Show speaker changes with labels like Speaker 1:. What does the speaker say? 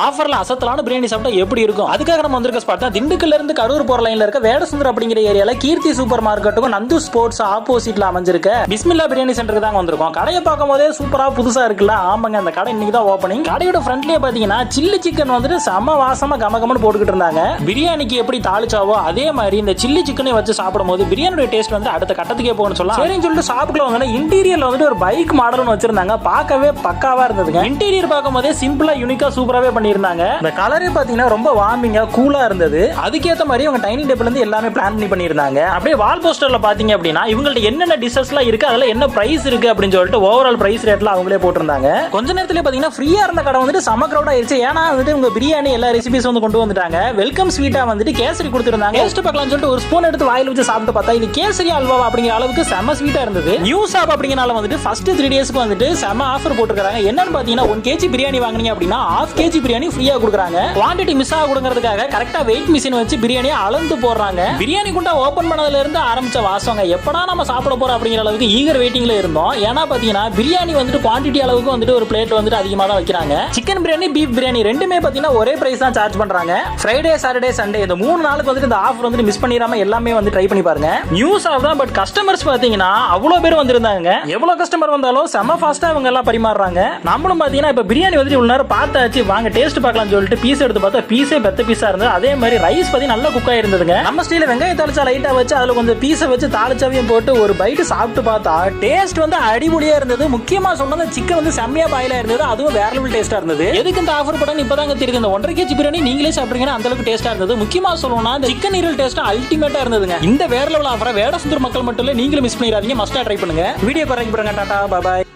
Speaker 1: ஆஃபர்ல அசத்தலான பிரியாணி சாப்பிட்டா எப்படி இருக்கும்? அதுக்காக நம்ம வந்திருக்க ஸ்பாட் தான் திண்டுக்கல்ல இருந்து கரூர் போற லைன்ல இருக்க வேடசுந்தர் அப்படிங்கிற ஏரியால கீர்த்தி சூப்பர் மார்க்கெட்டுக்கும் நந்து ஸ்போர்ட்ஸ் ஆப்போசிட்ல அமைஞ்சிருக்க பிஸ்மில்லா பிரியாணி சென்டருக்கு தான் வந்திருக்கோம். கடையை பார்க்கும் போதே சூப்பரா புதுசா இருக்குல்ல? ஆமாங்க, அந்த கடை இன்னைக்கு தான் ஓப்பனிங். கடையோட ஃப்ரண்ட்லயே பாத்தீங்கன்னா சில்லி சிக்கன் வந்துட்டு செம வாசமா கமகமன்னு போட்டுக்கிட்டு இருந்தாங்க. பிரியாணிக்கு எப்படி தாளிச்சாவோ அதே மாதிரி இந்த சில்லி சிக்கனை வச்சு சாப்பிடும்போது பிரியாணியோட டேஸ்ட் வந்து அடுத்த கட்டத்துக்கே போகணும்னு சொல்லலாம். சரின்னு சொல்லிட்டு ஷாப்புக்குள்ள வந்து இன்டீரியர்ல வந்துட்டு ஒரு பைக் மாடல்னு வச்சிருந்தாங்க. பார்க்கவே பக்காவா இருந்ததுங்க. இன்டீரியர் பார்க்கும் போதே சிம்பிளா யூனிக்கா சூப்பராவே பண்ணியிருந்தாங்க. இந்த கலரே பாத்தீங்கன்னா ரொம்ப வார்மிங்கா கூலா இருந்தது. அதுக்கேற்ற மாதிரி அவங்க டைனிங் டேபிள் இருந்து எல்லாமே பிளான் பண்ணியிருந்தாங்க. அப்படியே வால் போஸ்டர்ல பாத்தீங்க அப்படின்னா இவங்கள்ட்ட என்னென்ன டிஷஸ்லாம் இருக்கு, அதுல என்ன பிரைஸ் இருக்கு அப்படின்னு சொல்லிட்டு ஓவரால் பிரைஸ் ரேட்ல அவங்களே போட்டிருந்தாங்க. கொஞ்ச நேரத்துல பாத்தீங்கன்னா ஃப்ரீயா இருந்த கடை வந்துட்டு செம கிரௌட் ஆயிருச்சு. ஏன்னா வந்துட்டு உங்க பிரியாணி எல்லா ரெசிபிஸ் வந்து கொண்டு வந்துட்டாங்க. வெல்கம் ஸ்வீட்டா வந்துட்டு கேசரி கொடுத்துருந்தாங்க. டேஸ்ட் பார்க்கலாம்னு சொல்லிட்டு ஒரு ஸ்பூன் எடுத்து வாயில வச்சு சாப்பிட்டு பார்த்தா இது கேசரி அல்வா அப்படிங்கிற அளவுக்கு செம ஸ்வீட்டா இருந்தது. நியூ ஷாப் அப்படிங்கறனால வந்துட்டு ஃபர்ஸ்ட் 3 டேஸ்க்கு வந்துட்டு செம ஆஃபர் போட்டுருக்காங்க. என்னன்னு பாத்தீங்கன்னா 1 kg பிரியாணி வாங்குனீங்க அப்படின்னா 1/2 kg பிரியாணி ஃப்ரீயா கொடுக்குறாங்க. குவாண்டிட்டி மிஸ் ஆகக்கூடாதுக்காக கரெக்டா வெயிட் மிஷின் வச்சு பிரியாணியை அளந்து போடுறாங்க. பிரியாணி குண்டா ஓபன் பண்ணதுல இருந்து ஆரம்பிச்ச வாசங்க எப்படா நம்ம சாப்பிட போறோம் அப்படிங்கிற அளவுக்கு ஈகர் வெயிட்டிங்ல இருந்தோம். ஏன்னா பாத்தீங்கன்னா பிரியாணி வந்துட்டு குவாண்டிட்டி அளவுக்கு வந்துட்டு ஒரு பிளேட் வந்துட்டு அதிகமா தான் வைக்கிறாங்க. சிக்கன் பிரியாணி, பீஃப் பிரியாணி ரெண்டுமே பாத்தீங்கன்னா ஒரே பிரைஸ் தான் சார்ஜ் பண்றாங்க. ஃப்ரைடே, சாட்டர்டே, சண்டே இந்த 3 நாளுக்கு வந்துட்டு இந்த ஆஃபர் வந்து மிஸ் பண்ணிராம எல்லாமே வந்து ட்ரை பண்ணி பாருங்க. நியூஸ் ஆஃப் தான், பட் கஸ்டமர்ஸ் பாத்தீங்கன்னா அவ்வளவு பேர் வந்திருந்தாங்க. எவ்வளவு கஸ்டமர் வந்தாலும் செம ஃபாஸ்டா அவங்க எல்லாம் பரிமாறுறாங்க. நம்மளும் பாத்தீங்கன்னா இப்ப பிரியாணி வந்துட்டு இவ்வளவு நேரம் பார்த்தாச்சு, வாங்க டேஸ்ட் பார்க்கலாம்னு சொல்லிட்டு பீஸ் எடுத்து பார்த்தா பீஸே பெத்த பீஸா இருந்தது. அதே மாதிரி ரைஸ் பத்தி நல்லா குக் ஆயிருந்ததுங்க. நம்ம ஸ்டைல வெங்காய தாளிச்சா லைட்டா வச்சு அதுல கொஞ்சம் பீஸை வச்சு தாளிச்சாவையும் போட்டு ஒரு பைட் சாப்பிட்டு பார்த்தா டேஸ்ட் வந்து அடிபொலியா இருந்தது. முக்கியமா சொன்னா சிக்கன் வந்து செம்மையா பாயிலா இருந்தது. அதுவும் வேற லெவல் டேஸ்டா இருந்தது. எதுக்கு இந்த ஆஃபர் போட்டாங்க இப்பதாங்க தெரியுது. இந்த 1/2 kg பிரியாணி நீங்களே சாப்பிடுறீங்கன்னா அந்த அளவுக்கு டேஸ்டா இருந்தது. முக்கியமா சொல்லணும்னா இந்த சிக்கன் ஈரல் டேஸ்ட் அல்டிமேட்டா இருந்ததுங்க. இந்த வேற லெவல் ஆஃபரை வேடசுந்தர் மக்கள் மட்டும் இல்ல நீங்களும் மிஸ் பண்ணிடாதீங்க. மஸ்டா ட்ரை பண்ணுங்க. வீடியோ பாருங்க. Tata, bye by.